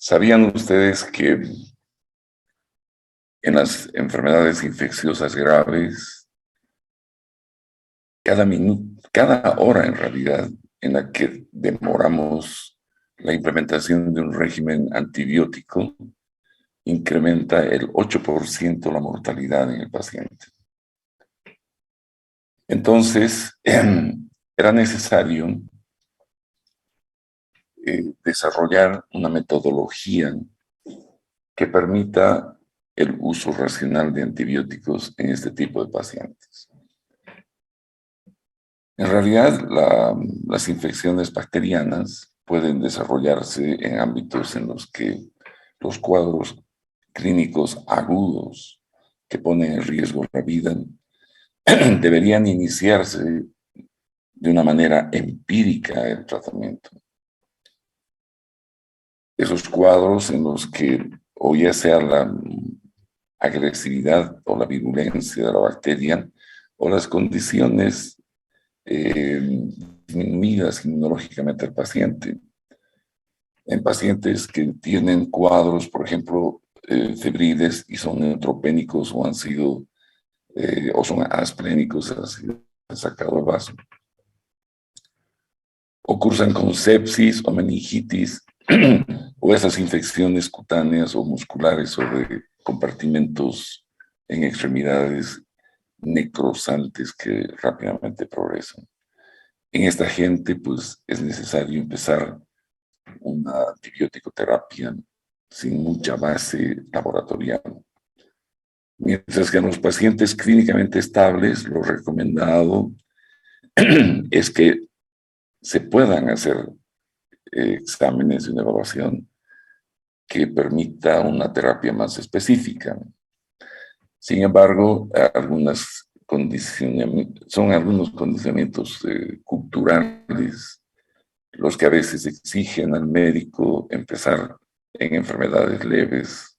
¿Sabían ustedes que en las enfermedades infecciosas graves, cada minuto, cada hora en realidad, en la que demoramos la implementación de un régimen antibiótico, incrementa el 8% la mortalidad en el paciente? Entonces, era necesario desarrollar una metodología que permita el uso racional de antibióticos en este tipo de pacientes. En realidad, las infecciones bacterianas pueden desarrollarse en ámbitos en los que los cuadros clínicos agudos que ponen en riesgo la vida deberían iniciarse de una manera empírica el tratamiento. Esos cuadros en los que o ya sea la agresividad o la virulencia de la bacteria o las condiciones disminuidas inmunológicamente al paciente. En pacientes que tienen cuadros, por ejemplo, febriles y son neutropénicos o han sido, o son asplénicos, han sido sacado el vaso. O cursan con sepsis o meningitis o esas infecciones cutáneas o musculares sobre compartimentos en extremidades necrosantes que rápidamente progresan. En esta gente, pues, es necesario empezar una antibiótico terapia sin mucha base laboratorial. Mientras que en los pacientes clínicamente estables, lo recomendado es que se puedan hacer exámenes y una evaluación que permita una terapia más específica. Sin embargo, son algunos condicionamientos culturales los que a veces exigen al médico empezar en enfermedades leves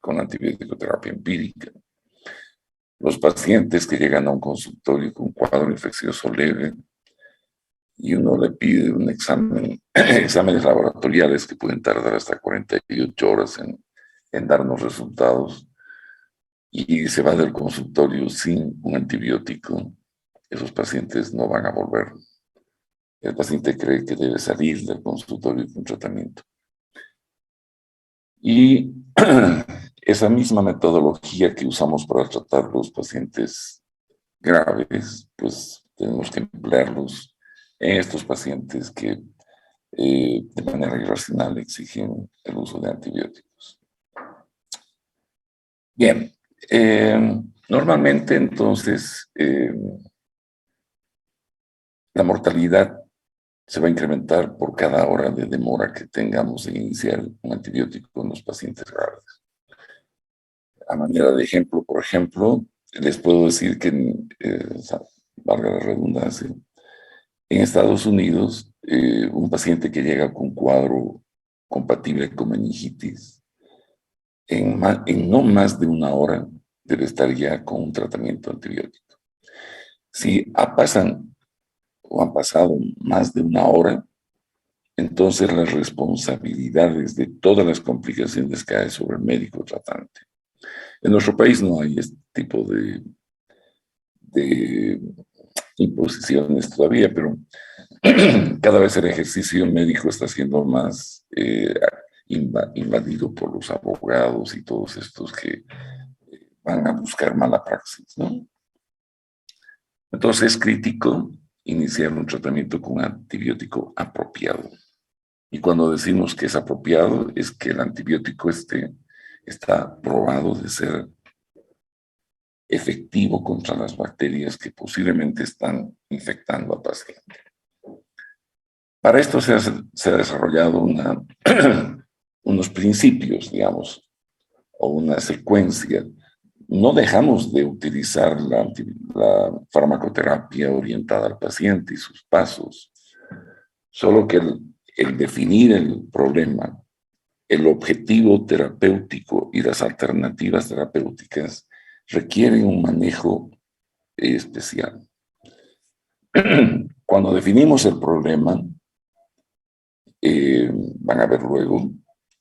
con antibiótico terapia empírica. Los pacientes que llegan a un consultorio con un cuadro infeccioso leve y uno le pide un exámenes laboratoriales que pueden tardar hasta 48 horas en darnos resultados, y se va del consultorio sin un antibiótico, esos pacientes no van a volver. El paciente cree que debe salir del consultorio con tratamiento. Y esa misma metodología que usamos para tratar los pacientes graves, pues tenemos que emplearlos en estos pacientes que de manera irracional exigen el uso de antibióticos. Bien, normalmente entonces la mortalidad se va a incrementar por cada hora de demora que tengamos en iniciar un antibiótico en los pacientes graves. A manera de ejemplo, por ejemplo, les puedo decir que, valga la redundancia, en Estados Unidos, un paciente que llega con cuadro compatible con meningitis, en no más de una hora debe estar ya con un tratamiento antibiótico. Si pasan o han pasado más de una hora, entonces las responsabilidades de todas las complicaciones caen sobre el médico tratante. En nuestro país no hay este tipo de imposiciones todavía, pero cada vez el ejercicio médico está siendo más invadido por los abogados y todos estos que van a buscar mala praxis, ¿no? Entonces es crítico iniciar un tratamiento con antibiótico apropiado. Y cuando decimos que es apropiado, es que el antibiótico está probado de ser efectivo contra las bacterias que posiblemente están infectando al paciente. Para esto se ha desarrollado unos principios, digamos, o una secuencia. No dejamos de utilizar la farmacoterapia orientada al paciente y sus pasos, solo que el definir el problema, el objetivo terapéutico y las alternativas terapéuticas requieren un manejo especial. Cuando definimos el problema, van a ver luego,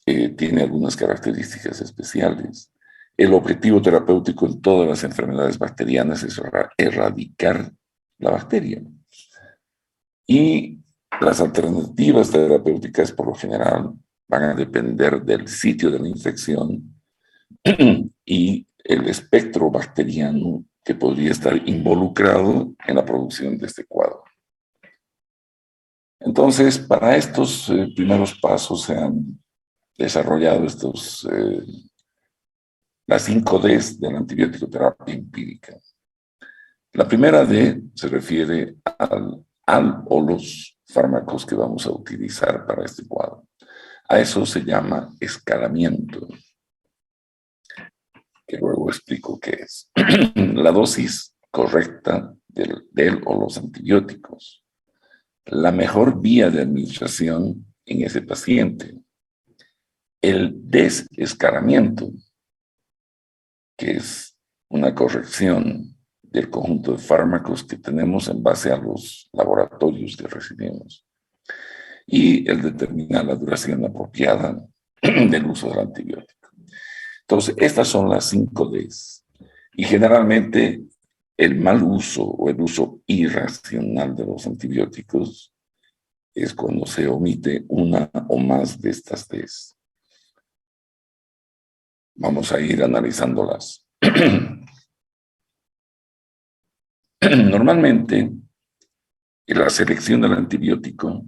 tiene algunas características especiales. El objetivo terapéutico en todas las enfermedades bacterianas es erradicar la bacteria. Y las alternativas terapéuticas, por lo general, van a depender del sitio de la infección y el espectro bacteriano que podría estar involucrado en la producción de este cuadro. Entonces, para estos primeros pasos se han desarrollado las 5 Ds de la antibiótico terapia empírica. La primera D se refiere al o los fármacos que vamos a utilizar para este cuadro. A eso se llama escalamiento, que luego explico qué es. La dosis correcta del o los antibióticos. La mejor vía de administración en ese paciente. El desescalamiento, que es una corrección del conjunto de fármacos que tenemos en base a los laboratorios que recibimos. Y el determinar la duración apropiada del uso del antibiótico. Entonces, estas son las 5 Ds. Y generalmente el mal uso o el uso irracional de los antibióticos es cuando se omite una o más de estas Ds. Vamos a ir analizándolas. Normalmente, la selección del antibiótico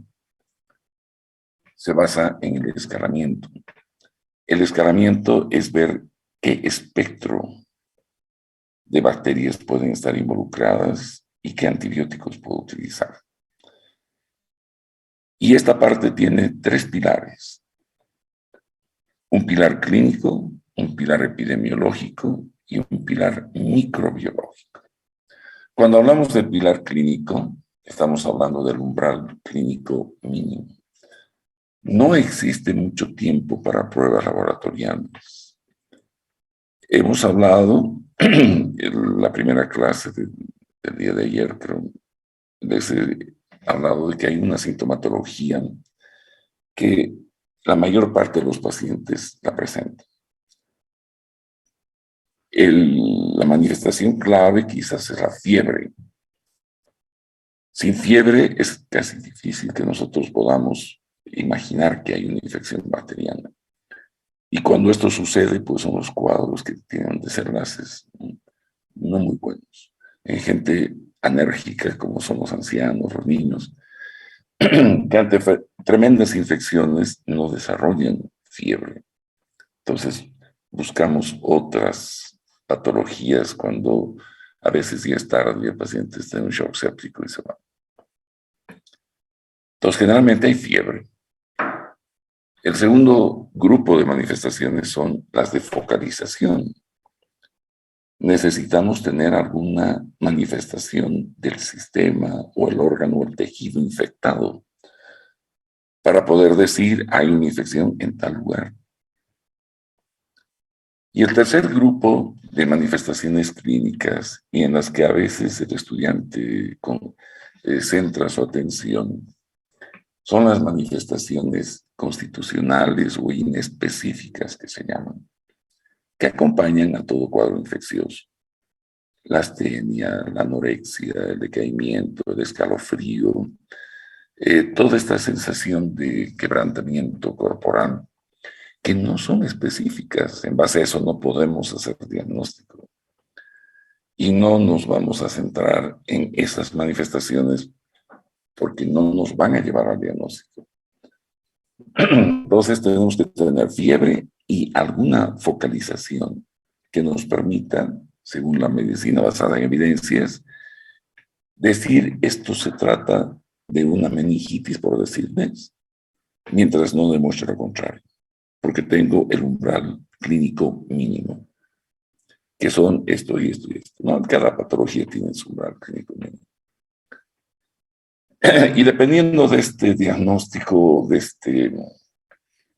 se basa en el escalamiento. El escalamiento es ver qué espectro de bacterias pueden estar involucradas y qué antibióticos puedo utilizar. Y esta parte tiene 3 pilares. Un pilar clínico, un pilar epidemiológico y un pilar microbiológico. Cuando hablamos del pilar clínico, estamos hablando del umbral clínico mínimo. No existe mucho tiempo para pruebas laboratoriales. Hemos hablado en la primera clase del día de ayer, creo, he hablado de que hay una sintomatología que la mayor parte de los pacientes la presentan. La manifestación clave quizás es la fiebre. Sin fiebre es casi difícil que nosotros podamos imaginar que hay una infección bacteriana. Y cuando esto sucede, pues son los cuadros que tienen desenlaces no muy buenos. En gente anérgica, como son los ancianos, los niños, que ante tremendas infecciones no desarrollan fiebre. Entonces, buscamos otras patologías cuando a veces ya es tarde y el paciente está en un shock séptico y se va. Entonces, generalmente hay fiebre. El segundo grupo de manifestaciones son las de focalización. Necesitamos tener alguna manifestación del sistema o el órgano o el tejido infectado para poder decir hay una infección en tal lugar. Y el tercer grupo de manifestaciones clínicas y en las que a veces el estudiante centra su atención son las manifestaciones constitucionales o inespecíficas que se llaman, que acompañan a todo cuadro infeccioso. La astenia, la anorexia, el decaimiento, el escalofrío, toda esta sensación de quebrantamiento corporal, que no son específicas. En base a eso no podemos hacer diagnóstico. Y no nos vamos a centrar en esas manifestaciones porque no nos van a llevar al diagnóstico. Entonces tenemos que tener fiebre y alguna focalización que nos permita, según la medicina basada en evidencias, decir esto se trata de una meningitis, por decirles, mientras no demuestre lo contrario, porque tengo el umbral clínico mínimo, que son esto y esto y esto. ¿No? Cada patología tiene su umbral clínico mínimo. Y dependiendo de este diagnóstico, de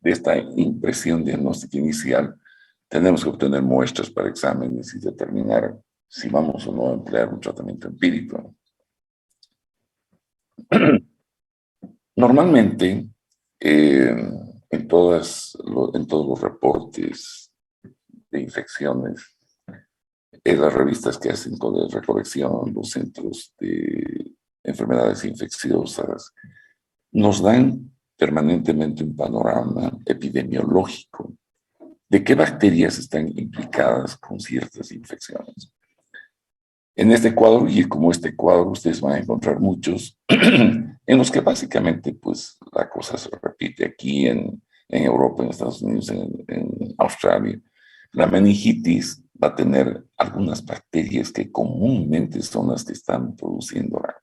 esta impresión diagnóstica inicial, tenemos que obtener muestras para exámenes y determinar si vamos o no a emplear un tratamiento empírico. Normalmente, en en en todos los reportes de infecciones, en las revistas que hacen con la recolección, los centros de enfermedades infecciosas, nos dan permanentemente un panorama epidemiológico de qué bacterias están implicadas con ciertas infecciones. En este cuadro, y como este cuadro, ustedes van a encontrar muchos, en los que básicamente pues la cosa se repite aquí en Europa, en Estados Unidos, en Australia. La meningitis va a tener algunas bacterias que comúnmente son las que están produciéndola.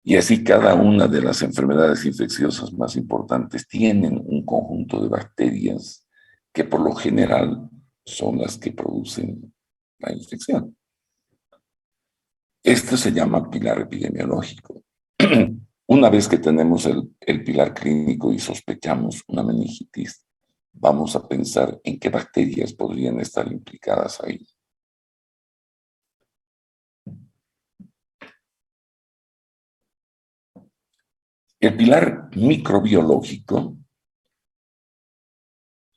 Y así cada una de las enfermedades infecciosas más importantes tienen un conjunto de bacterias que por lo general son las que producen la infección. Esto se llama pilar epidemiológico. Una vez que tenemos el pilar clínico y sospechamos una meningitis, vamos a pensar en qué bacterias podrían estar implicadas ahí. El pilar microbiológico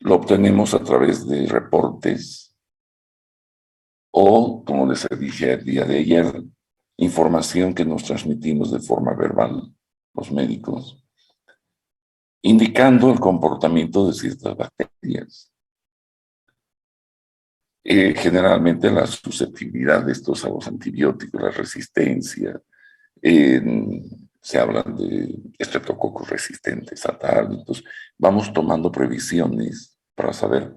lo obtenemos a través de reportes o, como les dije el día de ayer, información que nos transmitimos de forma verbal, los médicos, indicando el comportamiento de ciertas bacterias. Generalmente la susceptibilidad de estos a los antibióticos, la resistencia, se hablan de estreptococos resistentes a tal. Entonces, vamos tomando previsiones para saber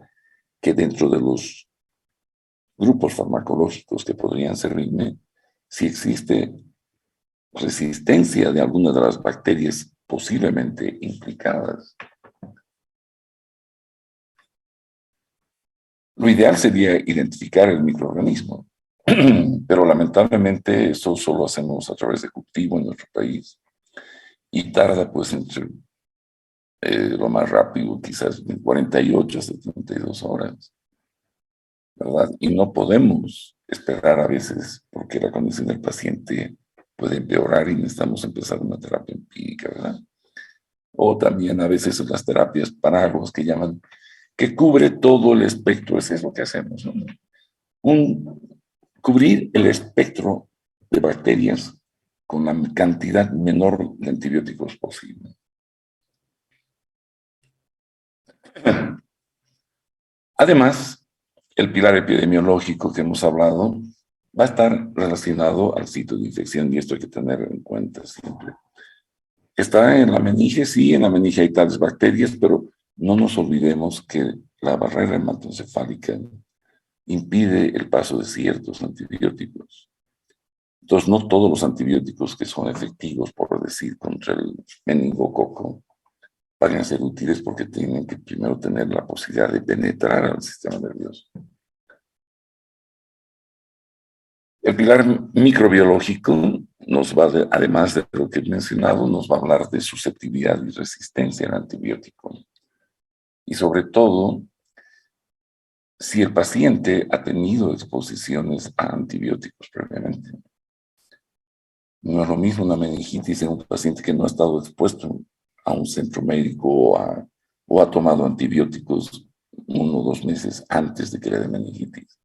que dentro de los grupos farmacológicos que podrían servirme, si existe resistencia de alguna de las bacterias posiblemente implicadas. Lo ideal sería identificar el microorganismo, pero lamentablemente eso solo hacemos a través de cultivo en nuestro país y tarda pues entre lo más rápido, quizás 48 a 72 horas, ¿verdad? Y no podemos esperar a veces porque la condición del paciente puede empeorar y necesitamos empezar una terapia empírica, ¿verdad? O también a veces las terapias parágos que llaman, que cubre todo el espectro, eso es lo que hacemos, ¿no? Cubrir el espectro de bacterias con la cantidad menor de antibióticos posible. Además, el pilar epidemiológico que hemos hablado va a estar relacionado al sitio de infección y esto hay que tener en cuenta siempre. Está en la meninge, sí, en la meninge hay tales bacterias, pero no nos olvidemos que la barrera hematoencefálica impide el paso de ciertos antibióticos. Entonces, no todos los antibióticos que son efectivos, por decir, contra el meningococo, van a ser útiles porque tienen que primero tener la posibilidad de penetrar al sistema nervioso. El pilar microbiológico nos va, además de lo que he mencionado, nos va a hablar de susceptibilidad y resistencia al antibiótico. Y sobre todo, si el paciente ha tenido exposiciones a antibióticos previamente. No es lo mismo una meningitis en un paciente que no ha estado expuesto a un centro médico o ha tomado antibióticos 1 o 2 meses antes de que le dé meningitis.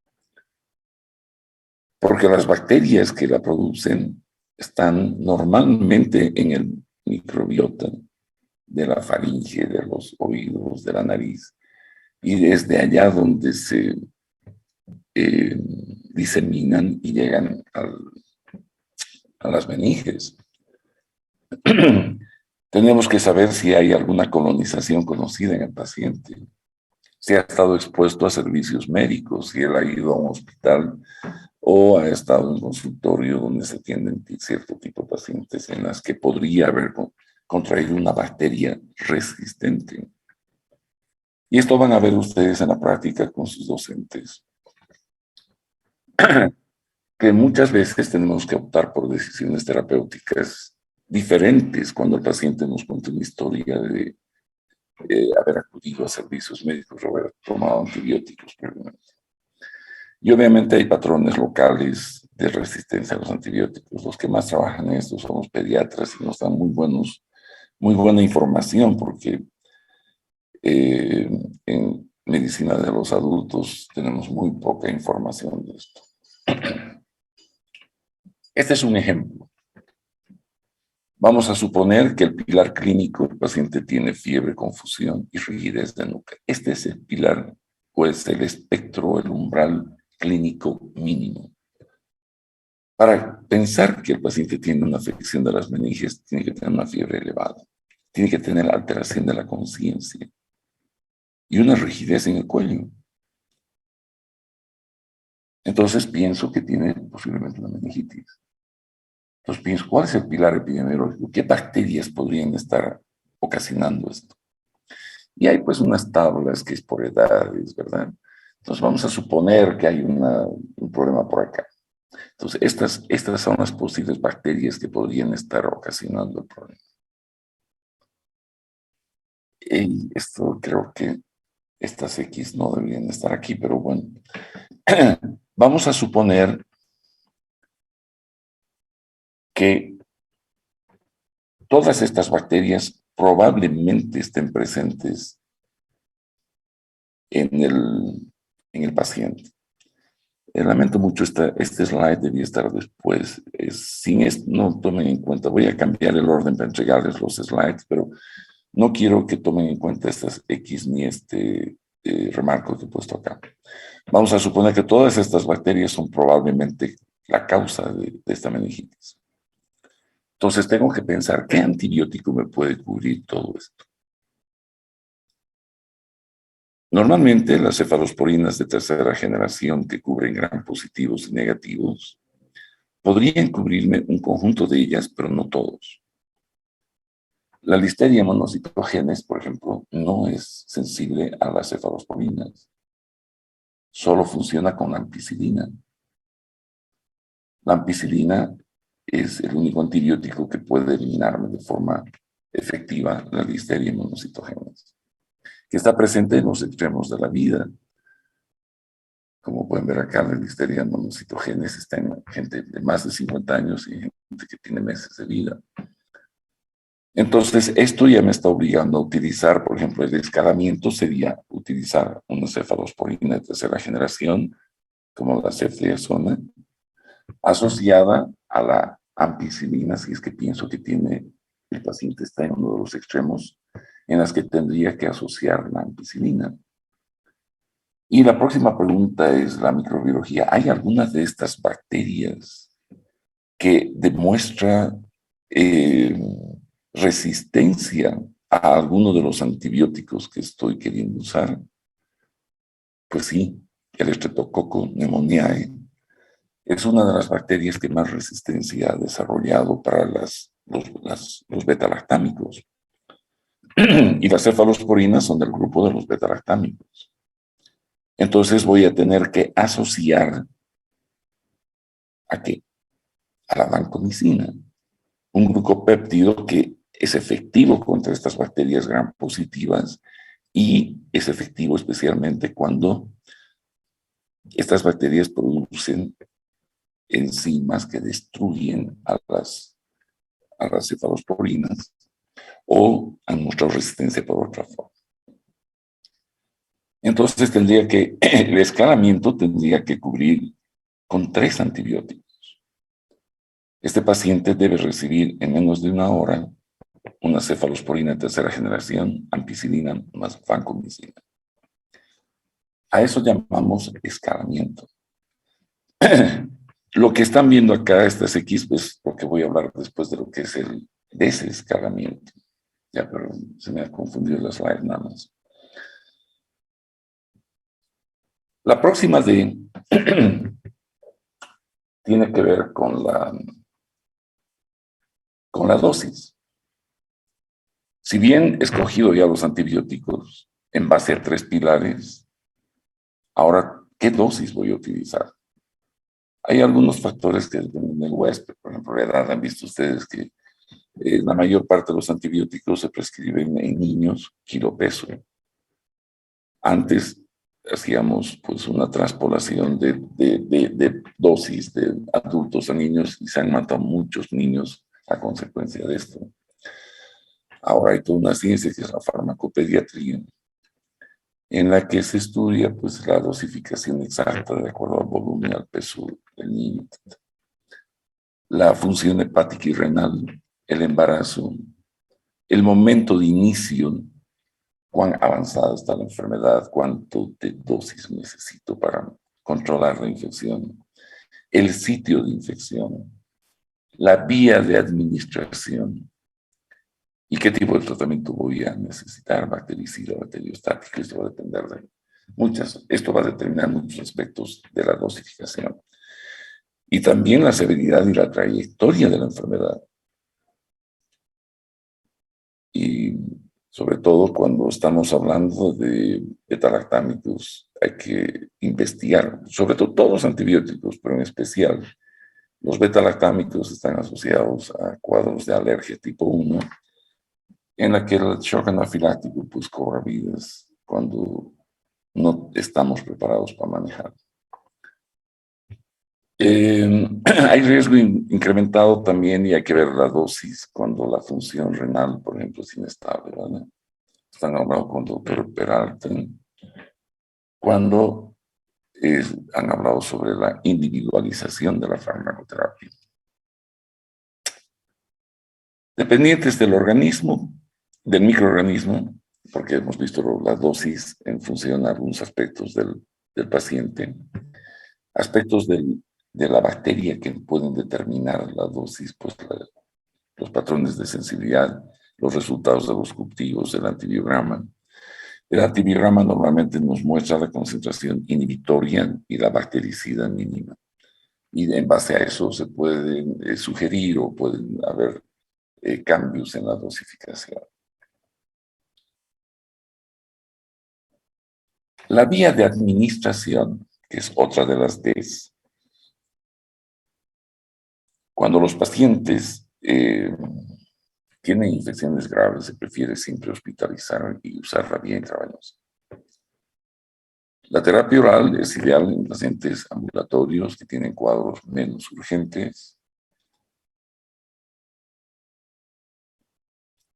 Porque las bacterias que la producen están normalmente en el microbiota de la faringe, de los oídos, de la nariz, y desde allá donde se diseminan y llegan a las meninges. Tenemos que saber si hay alguna colonización conocida en el paciente, si ha estado expuesto a servicios médicos, si él ha ido a un hospital o ha estado en un consultorio donde se atienden cierto tipo de pacientes en las que podría haber contraído una bacteria resistente. Y esto van a ver ustedes en la práctica con sus docentes, que muchas veces tenemos que optar por decisiones terapéuticas diferentes cuando el paciente nos cuenta una historia de haber acudido a servicios médicos o haber tomado antibióticos previamente. Y obviamente hay patrones locales de resistencia a los antibióticos. Los que más trabajan en esto son los pediatras y nos dan muy buena información porque En medicina de los adultos tenemos muy poca información de esto. Este es un ejemplo. Vamos a suponer que el pilar clínico, el paciente tiene fiebre, confusión y rigidez de nuca. Este es el pilar, o es el espectro, el umbral clínico mínimo. Para pensar que el paciente tiene una afección de las meninges, tiene que tener una fiebre elevada, tiene que tener alteración de la conciencia y una rigidez en el cuello. Entonces pienso que tiene posiblemente una meningitis. Entonces pienso, ¿cuál es el pilar epidemiológico? ¿Qué bacterias podrían estar ocasionando esto? Y hay pues unas tablas que es por edades, ¿verdad? Entonces vamos a suponer que hay un problema por acá. Entonces estas son las posibles bacterias que podrían estar ocasionando el problema. Y esto creo que estas X no deberían estar aquí, pero bueno. Vamos a suponer que todas estas bacterias probablemente estén presentes en el paciente. Lamento mucho, este slide debía estar después. Sin esto, no tomen en cuenta, voy a cambiar el orden para entregarles los slides, pero no quiero que tomen en cuenta estas X ni este remarco que he puesto acá. Vamos a suponer que todas estas bacterias son probablemente la causa de esta meningitis. Entonces tengo que pensar qué antibiótico me puede cubrir todo esto. Normalmente las cefalosporinas de tercera generación que cubren gram positivos y negativos podrían cubrirme un conjunto de ellas, pero no todos. La Listeria monocytogenes, por ejemplo, no es sensible a las cefalosporinas. Solo funciona con la ampicilina. La ampicilina es el único antibiótico que puede eliminarme de forma efectiva la Listeria monocytogenes, que está presente en los extremos de la vida. Como pueden ver acá, la Listeria monocytogenes está en gente de más de 50 años y gente que tiene meses de vida. Entonces, esto ya me está obligando a utilizar, por ejemplo, el escalamiento sería utilizar una cefalosporina de tercera generación, como la ceftriaxona, asociada a la ampicilina, si es que pienso que el paciente está en uno de los extremos en las que tendría que asociar la ampicilina. Y la próxima pregunta es la microbiología. ¿Hay alguna de estas bacterias que demuestra resistencia a alguno de los antibióticos que estoy queriendo usar? Pues sí, el Streptococcus pneumoniae es una de las bacterias que más resistencia ha desarrollado para los beta-lactámicos. Y las cefalosporinas son del grupo de los beta-lactámicos. Entonces voy a tener que asociar ¿a qué? A la vancomicina, un glucopéptido que es efectivo contra estas bacterias gram positivas y es efectivo especialmente cuando estas bacterias producen enzimas que destruyen a las cefalosporinas o han mostrado resistencia por otra forma. Entonces el escalamiento tendría que cubrir con 3 antibióticos. Este paciente debe recibir en menos de 1 hora una cefalosporina de tercera generación, ampicilina más vancomicina. A eso llamamos escalamiento. Lo que están viendo acá, estas X, pues porque voy a hablar después de lo que es el desescalamiento. Ya, pero se me ha confundido la slide nada más. La próxima tiene que ver con la dosis. Si bien he escogido ya los antibióticos en base a 3 pilares, ahora, ¿qué dosis voy a utilizar? Hay algunos factores que dependen del huésped. Por ejemplo, la edad. Han visto ustedes que la mayor parte de los antibióticos se prescriben en niños kilopeso. Antes hacíamos pues una transpolación de dosis de adultos a niños y se han matado muchos niños a consecuencia de esto. Ahora hay toda una ciencia que es la farmacopediatría, en la que se estudia pues, la dosificación exacta de acuerdo al volumen, al peso del niño, la función hepática y renal, el embarazo, el momento de inicio, cuán avanzada está la enfermedad, cuánto de dosis necesito para controlar la infección, el sitio de infección, la vía de administración y qué tipo de tratamiento voy a necesitar, bactericida, bacteriostático. Esto va a depender de esto va a determinar muchos aspectos de la dosificación. Y también la severidad y la trayectoria de la enfermedad. Y sobre todo cuando estamos hablando de beta-lactámicos, hay que investigar, sobre todo todos los antibióticos, pero en especial los beta-lactámicos están asociados a cuadros de alergia tipo 1, en la que el shock anafiláctico pues cobra vidas cuando no estamos preparados para manejar. Hay riesgo incrementado también y hay que ver la dosis cuando la función renal, por ejemplo, es inestable, ¿vale? Están hablando con el doctor Peralta cuando han hablado sobre la individualización de la farmacoterapia. Dependientes del organismo, del microorganismo, porque hemos visto la dosis en función de algunos aspectos del paciente, aspectos de la bacteria que pueden determinar la dosis, pues los patrones de sensibilidad, los resultados de los cultivos, el antibiograma. El antibiograma normalmente nos muestra la concentración inhibitoria y la bactericida mínima. Y en base a eso se pueden sugerir o pueden haber cambios en la dosificación. La vía de administración, que es otra de las Ds, cuando los pacientes tienen infecciones graves, se prefiere siempre hospitalizar y usar la vía intravenosa. La terapia oral es ideal en pacientes ambulatorios que tienen cuadros menos urgentes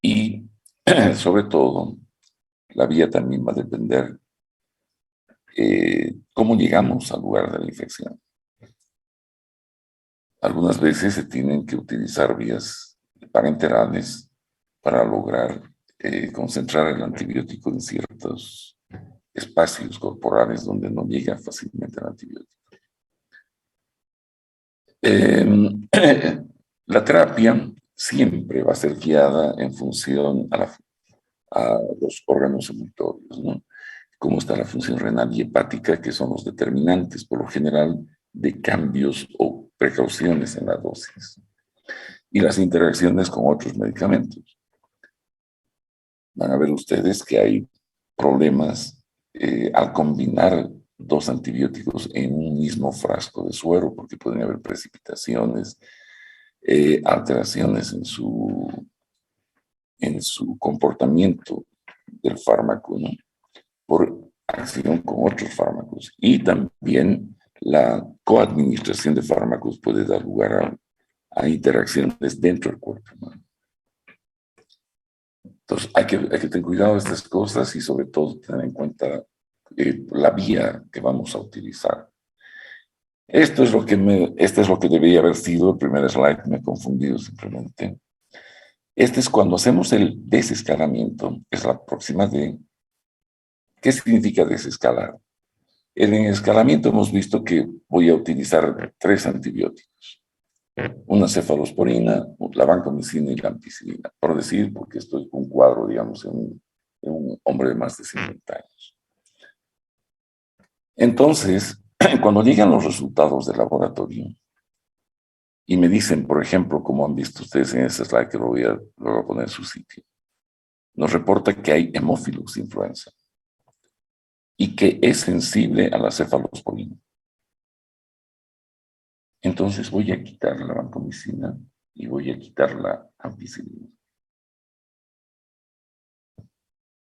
y, sobre todo, la vía también va a depender cómo llegamos al lugar de la infección. Algunas veces se tienen que utilizar vías parenterales para lograr concentrar el antibiótico en ciertos espacios corporales donde no llega fácilmente el antibiótico. La terapia siempre va a ser guiada en función a los órganos evolutorios, ¿no? Cómo está la función renal y hepática, que son los determinantes, por lo general, de cambios o precauciones en la dosis. Y las interacciones con otros medicamentos. Van a ver ustedes que hay problemas al combinar dos antibióticos en un mismo frasco de suero, porque pueden haber precipitaciones, alteraciones en su comportamiento del fármaco, ¿no? Por acción con otros fármacos. Y también la coadministración de fármacos puede dar lugar a interacciones dentro del cuerpo humano. Entonces, hay que tener cuidado de estas cosas y sobre todo tener en cuenta la vía que vamos a utilizar. Este es lo que debería haber sido el primer slide, me he confundido simplemente. Este es cuando hacemos el desescalamiento, es la próxima D. ¿Qué significa desescalar? En el escalamiento hemos visto que voy a utilizar 3 antibióticos. Una cefalosporina, la vancomicina y la ampicilina, por decir, porque estoy con un cuadro, digamos, en un hombre de más de 50 años. Entonces, cuando llegan los resultados del laboratorio y me dicen, por ejemplo, como han visto ustedes en ese slide que lo voy a poner en su sitio, nos reporta que hay hemófilos influenza y que es sensible a la cefalosporina. Entonces voy a quitar la vancomicina y voy a quitar la ampicilina.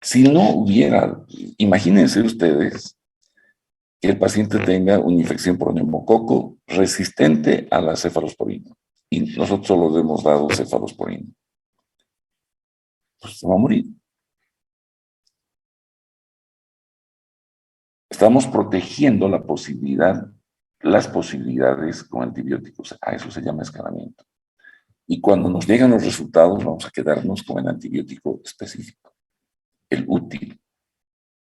Si no hubiera, imagínense ustedes que el paciente tenga una infección por neumococo resistente a la cefalosporina y nosotros solo le hemos dado cefalosporina. Pues se va a morir. Estamos protegiendo las posibilidades con antibióticos. A eso se llama escalamiento. Y cuando nos llegan los resultados, vamos a quedarnos con el antibiótico específico, el útil.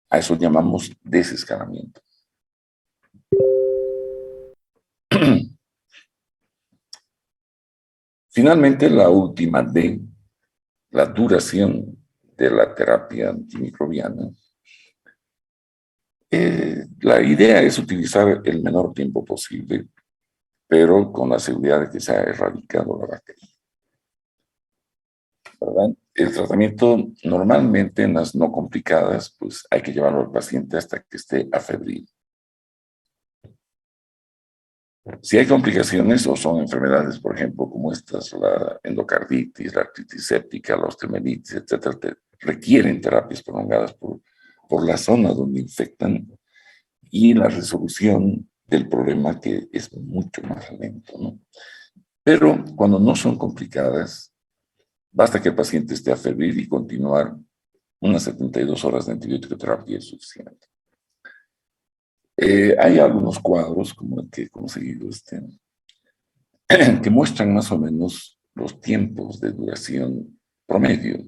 A eso llamamos desescalamiento. Finalmente, la última D, la duración de la terapia antimicrobiana. La idea es utilizar el menor tiempo posible, pero con la seguridad de que se ha erradicado la bacteria, ¿verdad? El tratamiento normalmente en las no complicadas, pues hay que llevarlo al paciente hasta que esté afebril. Si hay complicaciones o son enfermedades, por ejemplo, como estas, la endocarditis, la artritis séptica, la osteomelitis, etcétera, requieren terapias prolongadas por la zona donde infectan y la resolución del problema que es mucho más lento, ¿no? Pero cuando no son complicadas, basta que el paciente esté afebril y continuar unas 72 horas de antibiótico terapia es suficiente. Hay algunos cuadros, como el que he conseguido, que muestran más o menos los tiempos de duración promedio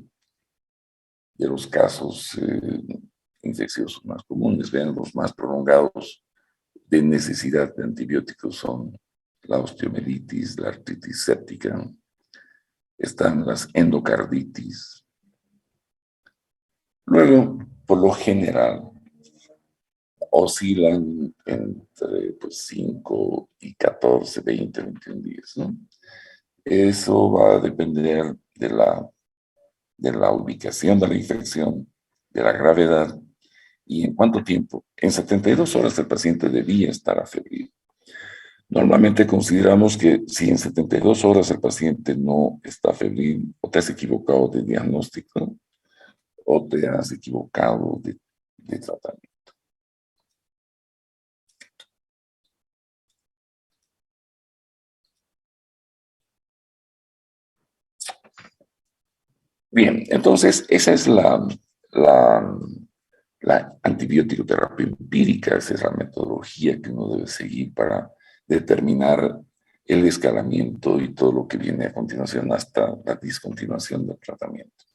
de los casos infecciosos más comunes. Vean, los más prolongados de necesidad de antibióticos son la osteomelitis, la artritis séptica, están las endocarditis. Luego, por lo general, oscilan entre 5 y 14, 20, 21 días, ¿no? Eso va a depender de la ubicación de la infección, de la gravedad y en cuánto tiempo. En 72 horas el paciente debía estar afebril. Normalmente consideramos que si en 72 horas el paciente no está febril, o te has equivocado de diagnóstico, o te has equivocado de tratamiento. Bien, entonces esa es la antibiótico terapia empírica, esa es la metodología que uno debe seguir para determinar el escalamiento y todo lo que viene a continuación hasta la discontinuación del tratamiento.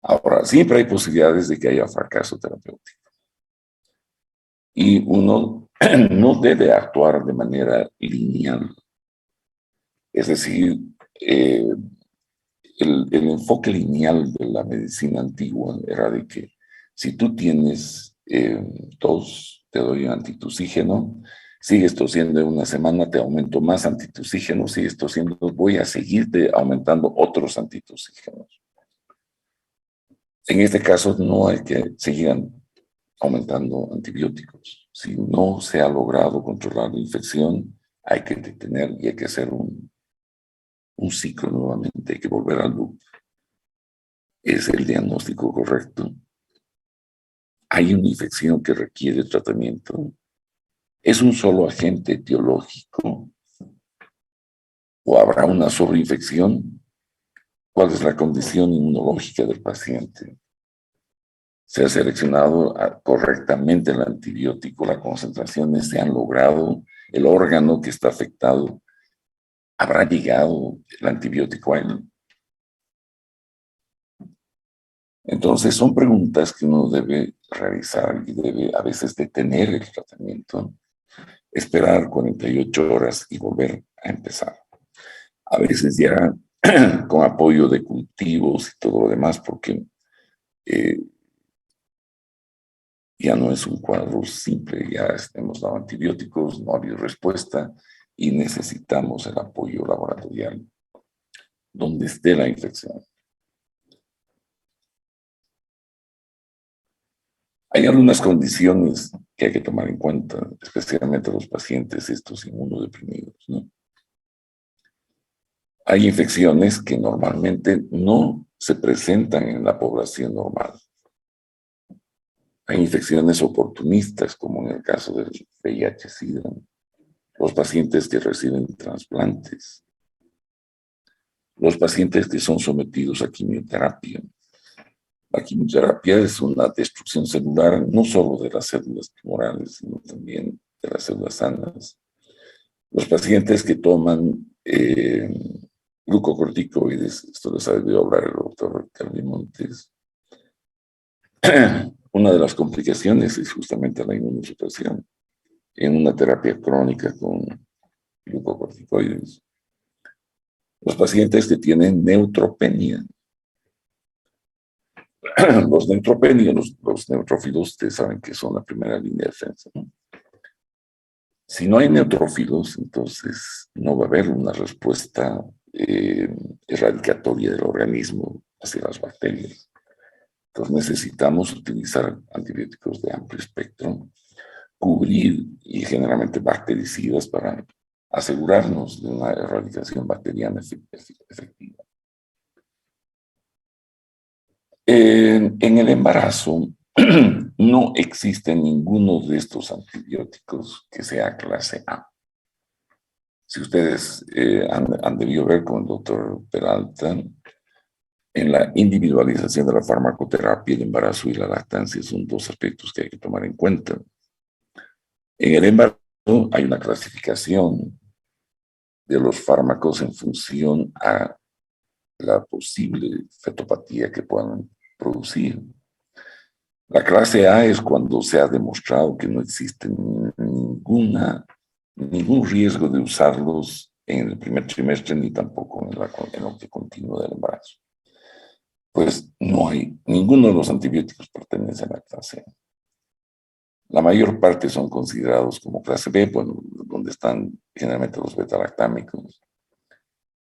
Ahora, siempre hay posibilidades de que haya fracaso terapéutico. Y uno no debe actuar de manera lineal. Es decir, el enfoque lineal de la medicina antigua era de que si tú tienes tos, te doy antitusígeno, sigues tosiendo en una semana, te aumento más antitusígeno, sigues tosiendo, voy a seguirte aumentando otros antitusígenos. En este caso no hay que seguir aumentando antibióticos. Si no se ha logrado controlar la infección, hay que detener y hay que hacer un ciclo nuevamente, hay que volver al loop. Es el diagnóstico correcto. Hay una infección que requiere tratamiento. ¿Es un solo agente etiológico? ¿O habrá una sobreinfección? ¿Cuál es la condición inmunológica del paciente? ¿Se ha seleccionado correctamente el antibiótico? ¿Las concentraciones se han logrado? ¿El órgano que está afectado? ¿Habrá llegado el antibiótico a él? Entonces son preguntas que uno debe realizar y debe a veces detener el tratamiento, esperar 48 horas y volver a empezar. A veces ya con apoyo de cultivos y todo lo demás, porque ya no es un cuadro simple, ya hemos dado antibióticos, no ha habido respuesta y necesitamos el apoyo laboratorial donde esté la infección. Hay algunas condiciones que hay que tomar en cuenta, especialmente los pacientes estos inmunodeprimidos, ¿no? Hay infecciones que normalmente no se presentan en la población normal. Hay infecciones oportunistas, como en el caso del VIH-Sida, los pacientes que reciben trasplantes, los pacientes que son sometidos a quimioterapia, La quimioterapia es una destrucción celular no solo de las células tumorales, sino también de las células sanas. Los pacientes que toman glucocorticoides, esto les ha debido hablar el doctor Carmen Montes, una de las complicaciones es justamente la inmunosupresión en una terapia crónica con glucocorticoides. Los pacientes que tienen neutropenia, los neutropenios, los neutrófilos, ustedes saben que son la primera línea de defensa, ¿no? Si no hay neutrófilos, entonces no va a haber una respuesta erradicatoria del organismo hacia las bacterias. Entonces necesitamos utilizar antibióticos de amplio espectro, cubrir y generalmente bactericidas para asegurarnos de una erradicación bacteriana efectiva. En el embarazo no existe ninguno de estos antibióticos que sea clase A. Si ustedes han debido ver con el doctor Peralta, en la individualización de la farmacoterapia, el embarazo y la lactancia son dos aspectos que hay que tomar en cuenta. En el embarazo hay una clasificación de los fármacos en función a la posible fetopatía que puedan producir. La clase A es cuando se ha demostrado que no existe ningún riesgo de usarlos en el primer trimestre ni tampoco en lo que continúa del embarazo. Pues no hay, ninguno de los antibióticos pertenece a la clase A. La mayor parte son considerados como clase B, bueno, donde están generalmente los beta-lactámicos,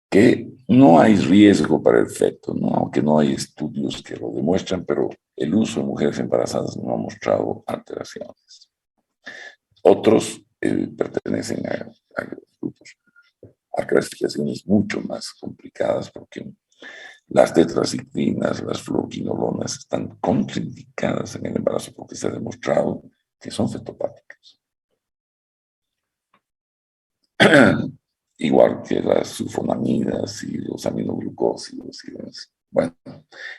que no hay riesgo para el feto, ¿no? Aunque no hay estudios que lo demuestran, pero el uso en mujeres embarazadas no ha mostrado alteraciones. Otros pertenecen a grupos, a clasificaciones mucho más complicadas, porque las tetraciclinas, las fluoroquinolonas están contraindicadas en el embarazo porque se ha demostrado que son fetopáticas. Igual que las sulfonamidas y los aminoglucósidos y demás. Bueno,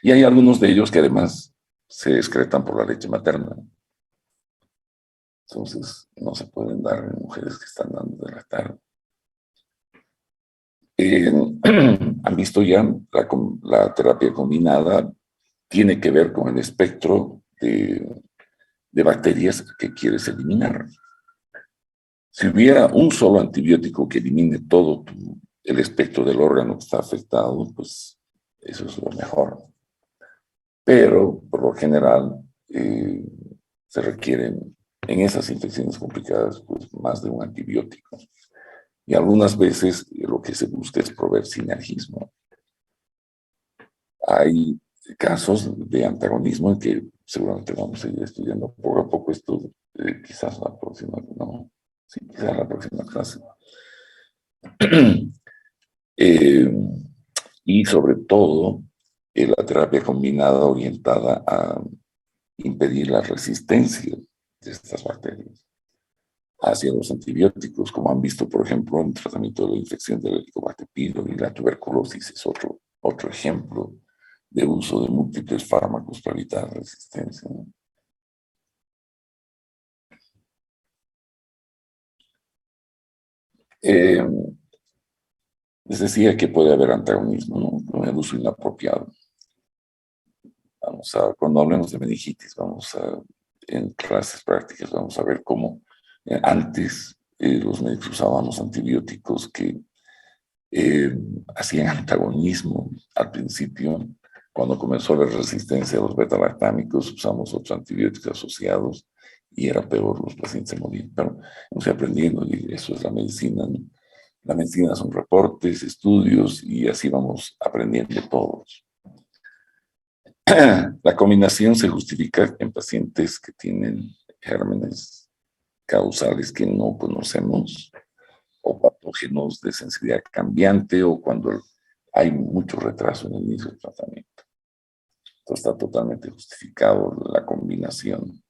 y hay algunos de ellos que además se excretan por la leche materna. Entonces, no se pueden dar en mujeres que están dando de lactar. Han visto ya la terapia combinada tiene que ver con el espectro de bacterias que quieres eliminar. Si hubiera un solo antibiótico que elimine todo el espectro del órgano que está afectado, pues eso es lo mejor. Pero, por lo general, se requieren en esas infecciones complicadas pues, más de un antibiótico. Y algunas veces lo que se busca es proveer sinergismo. Hay casos de antagonismo en que seguramente vamos a ir estudiando poco a poco esto, quizás la próxima, no, sí, quizás la próxima clase. Y sobre todo, la terapia combinada orientada a impedir la resistencia de estas bacterias hacia los antibióticos, como han visto, por ejemplo, en el tratamiento de la infección del Helicobacter pylori y la tuberculosis es otro ejemplo de uso de múltiples fármacos para evitar resistencia, ¿no? Les decía que puede haber antagonismo, ¿no? Con el uso inapropiado. Cuando hablemos de meningitis, en clases prácticas, vamos a ver cómo antes los médicos usaban los antibióticos que hacían antagonismo al principio. Cuando comenzó la resistencia a los beta-lactámicos, usamos otros antibióticos asociados y era peor, los pacientes se morían. Pero hemos ido aprendiendo y eso es la medicina, ¿no? La medicina son reportes, estudios y así vamos aprendiendo todos. La combinación se justifica en pacientes que tienen gérmenes causales que no conocemos o patógenos de sensibilidad cambiante o cuando hay mucho retraso en el inicio del tratamiento. Entonces está totalmente justificado la combinación.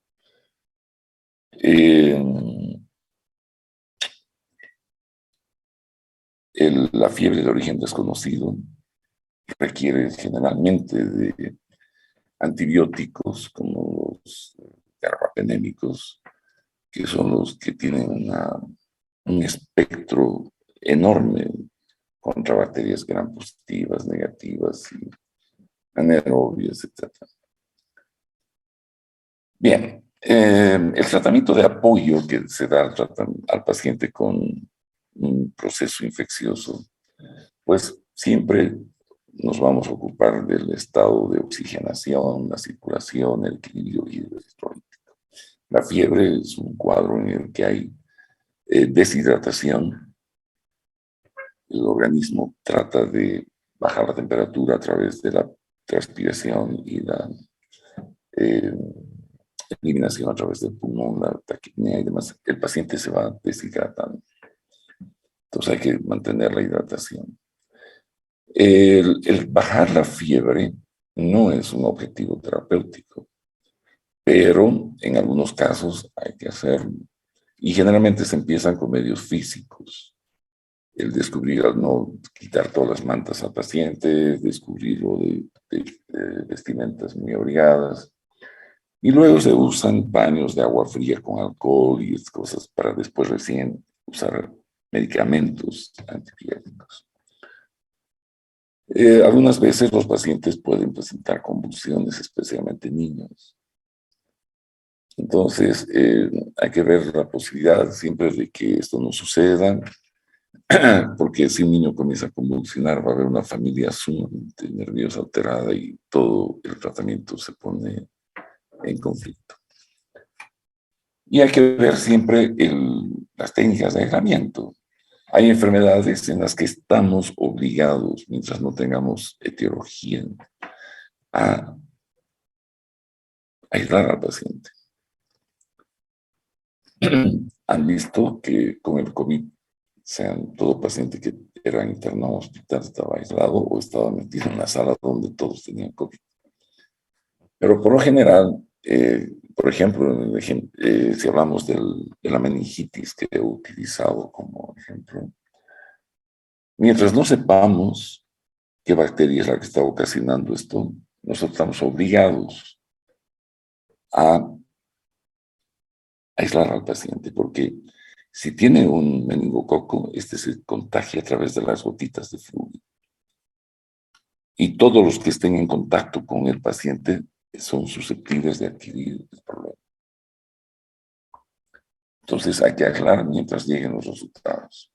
La fiebre de origen desconocido requiere generalmente de antibióticos como los carbapenémicos, que son los que tienen un espectro enorme contra bacterias gram positivas, negativas y anaerobias, etc. Bien, el tratamiento de apoyo que se da al paciente con un proceso infeccioso, pues siempre nos vamos a ocupar del estado de oxigenación, la circulación, el equilibrio hidroelectrolítico. La fiebre es un cuadro en el que hay deshidratación. El organismo trata de bajar la temperatura a través de la transpiración y la eh, eliminación a través del pulmón, la taquipnea y demás. El paciente se va deshidratando. Entonces hay que mantener la hidratación. El bajar la fiebre no es un objetivo terapéutico, pero en algunos casos hay que hacerlo. Y generalmente se empiezan con medios físicos. El descubrir, no quitar todas las mantas al paciente, descubrirlo de vestimentas muy abrigadas. Y luego se usan baños de agua fría con alcohol y esas cosas para después recién usar medicamentos antibióticos. Algunas veces los pacientes pueden presentar convulsiones, especialmente niños. Entonces, hay que ver la posibilidad siempre de que esto no suceda, porque si un niño comienza a convulsionar, va a haber una familia sumamente nerviosa, alterada y todo el tratamiento se pone en conflicto. Y hay que ver siempre las técnicas de aislamiento. Hay enfermedades en las que estamos obligados, mientras no tengamos etiología, a aislar al paciente. Han visto que con el COVID, sean todo paciente que era internado en hospital estaba aislado o estaba metido en una sala donde todos tenían COVID. Pero por lo general, por ejemplo, si hablamos de la meningitis que he utilizado como ejemplo, mientras no sepamos qué bacteria es la que está ocasionando esto, nosotros estamos obligados a aislar al paciente, porque si tiene un meningococo, este se contagia a través de las gotitas de fluido. Y todos los que estén en contacto con el paciente son susceptibles de adquirir el problema. Entonces hay que aislar mientras lleguen los resultados.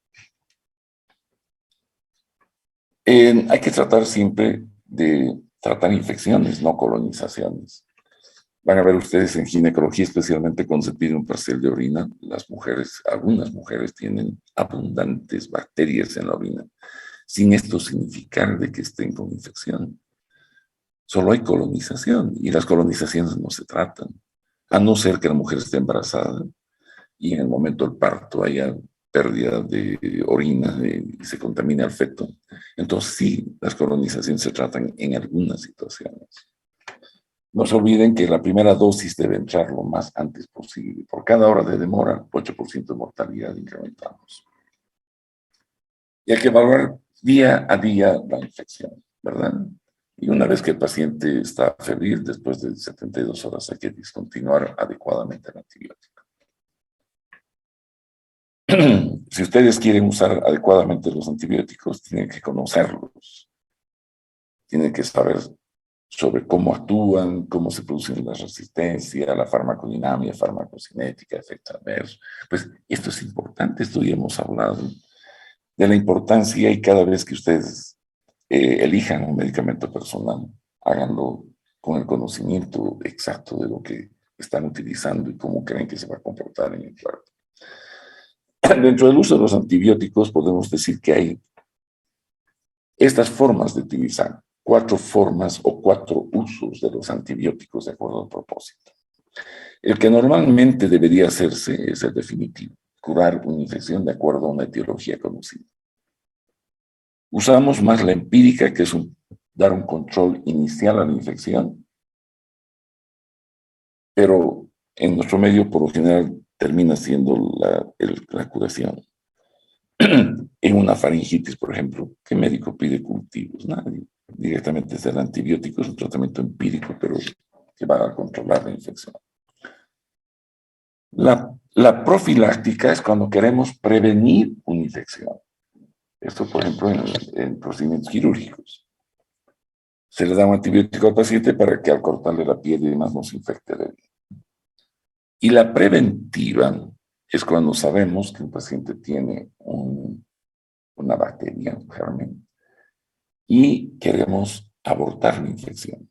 Hay que tratar siempre de tratar infecciones, no colonizaciones. Van a ver ustedes en ginecología, especialmente cuando se pide un parcial de orina, algunas mujeres tienen abundantes bacterias en la orina, sin esto significar de que estén con infección. Solo hay colonización y las colonizaciones no se tratan, a no ser que la mujer esté embarazada y en el momento del parto haya pérdida de orina y se contamine al feto. Entonces sí, las colonizaciones se tratan en algunas situaciones. No se olviden que la primera dosis debe entrar lo más antes posible. Por cada hora de demora, 8% de mortalidad incrementamos. Y hay que evaluar día a día la infección, ¿verdad? Y una vez que el paciente está febril, después de 72 horas hay que discontinuar adecuadamente el antibiótico. Si ustedes quieren usar adecuadamente los antibióticos, tienen que conocerlos. Tienen que saber sobre cómo actúan, cómo se producen la resistencia, la farmacodinamia, farmacocinética, efecto adverso. Pues esto es importante, esto ya hemos hablado de la importancia y cada vez que ustedes elijan un medicamento personal, háganlo con el conocimiento exacto de lo que están utilizando y cómo creen que se va a comportar en el cuerpo. Dentro del uso de los antibióticos podemos decir que hay estas formas de utilizar, 4 formas o 4 usos de los antibióticos de acuerdo al propósito. El que normalmente debería hacerse es el definitivo, curar una infección de acuerdo a una etiología conocida. Usamos más la empírica, que es dar un control inicial a la infección, pero en nuestro medio por lo general termina siendo la curación. En una faringitis, por ejemplo, ¿qué médico pide cultivos? Nadie. directamente desde el antibiótico, es un tratamiento empírico, pero que va a controlar la infección. La profiláctica es cuando queremos prevenir una infección. Esto, por ejemplo, en procedimientos quirúrgicos. Se le da un antibiótico al paciente para que al cortarle la piel y demás no se infecte de él. Y la preventiva es cuando sabemos que un paciente tiene una bacteria, un germen, y queremos abortar la infección.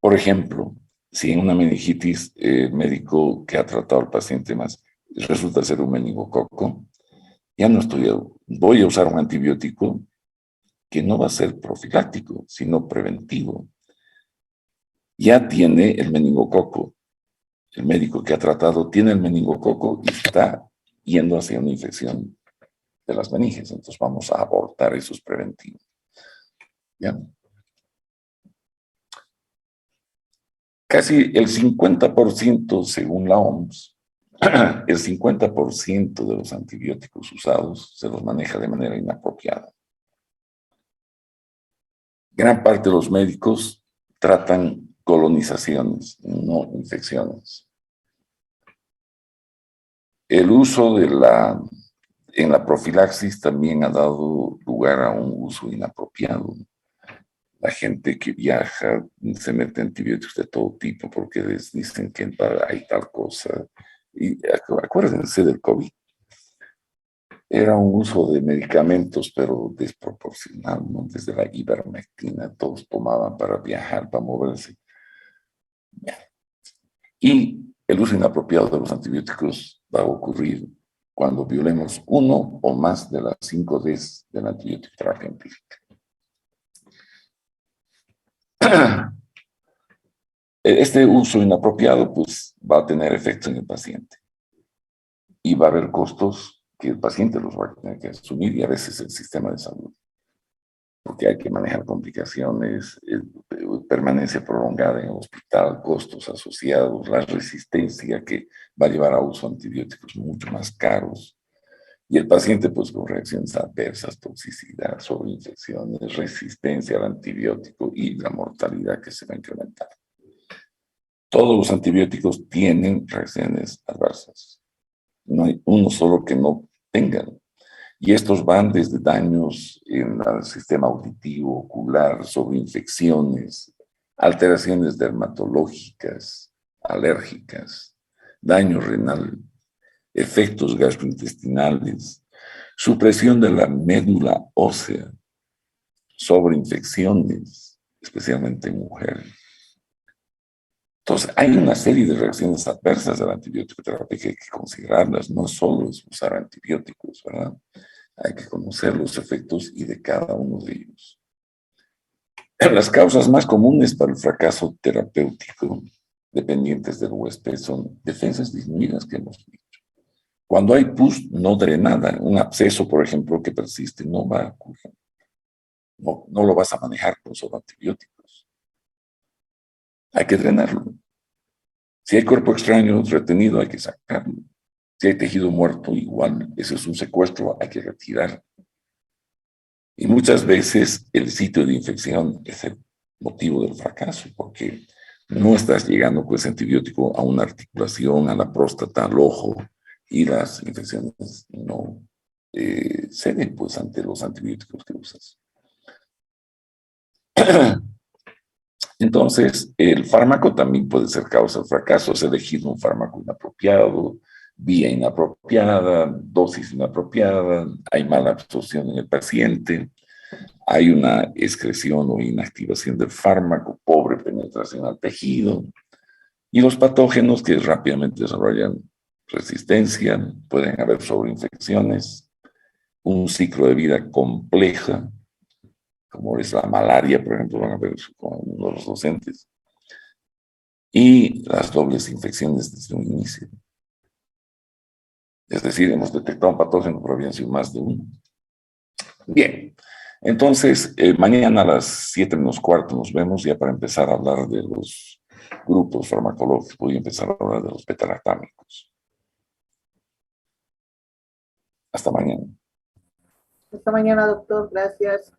Por ejemplo, si en una meningitis el médico que ha tratado al paciente más resulta ser un meningococo, ya no voy a usar un antibiótico que no va a ser profiláctico, sino preventivo. Ya tiene el meningococo, el médico que ha tratado tiene el meningococo y está yendo hacia una infección de las meninges, entonces vamos a abortar esos preventivos. ¿Ya? Casi el 50%, según la OMS, el 50% de los antibióticos usados se los maneja de manera inapropiada. Gran parte de los médicos tratan colonizaciones, no infecciones. El uso en la profilaxis también ha dado lugar a un uso inapropiado. La gente que viaja se mete antibióticos de todo tipo porque les dicen que hay tal cosa. Y acuérdense del COVID. Era un uso de medicamentos, pero desproporcional, ¿no? Desde la ivermectina, todos tomaban para viajar, para moverse. Y el uso inapropiado de los antibióticos va a ocurrir cuando violemos uno o más de las 5 Ds de la antibiótico terapia empírica. Este uso inapropiado pues, va a tener efectos en el paciente y va a haber costos que el paciente los va a tener que asumir y a veces el sistema de salud, porque hay que manejar complicaciones, permanencia prolongada en el hospital, costos asociados, la resistencia que va a llevar a uso de antibióticos mucho más caros. Y el paciente, pues, con reacciones adversas, toxicidad, sobreinfecciones, resistencia al antibiótico y la mortalidad que se va a incrementar. Todos los antibióticos tienen reacciones adversas. No hay uno solo que no tengan. Y estos van desde daños en el sistema auditivo, ocular, sobreinfecciones, alteraciones dermatológicas, alérgicas, daño renal, efectos gastrointestinales, supresión de la médula ósea, sobreinfecciones, especialmente en mujeres. Entonces, hay una serie de reacciones adversas de la antibiótico terapia que hay que considerarlas, no solo es usar antibióticos, ¿verdad? Hay que conocer los efectos y de cada uno de ellos. Las causas más comunes para el fracaso terapéutico dependientes del huésped son defensas disminuidas que hemos dicho. Cuando hay pus no drenada, un absceso, por ejemplo, que persiste, no va a ocurrir. No lo vas a manejar con solo antibióticos. Hay que drenarlo. Si hay cuerpo extraño retenido, hay que sacarlo. Si hay tejido muerto, igual, ese es un secuestro, hay que retirar. Y muchas veces el sitio de infección es el motivo del fracaso, porque no estás llegando con ese antibiótico a una articulación, a la próstata, al ojo, y las infecciones no ceden pues ante los antibióticos que usas. Entonces, el fármaco también puede ser causa de fracaso. Has elegido un fármaco inapropiado, vía inapropiada, dosis inapropiada, hay mala absorción en el paciente, hay una excreción o inactivación del fármaco, pobre penetración al tejido, y los patógenos que rápidamente desarrollan resistencia, pueden haber sobreinfecciones, un ciclo de vida compleja, como es la malaria, por ejemplo, van a ver con uno de los docentes, y las dobles infecciones desde un inicio. Es decir, hemos detectado un patógeno, pero habían sido más de uno. Bien, entonces, mañana a las 7:15 nos vemos ya para empezar a hablar de los grupos farmacológicos y empezar a hablar de los beta-lactámicos. Hasta mañana. Hasta mañana, doctor. Gracias.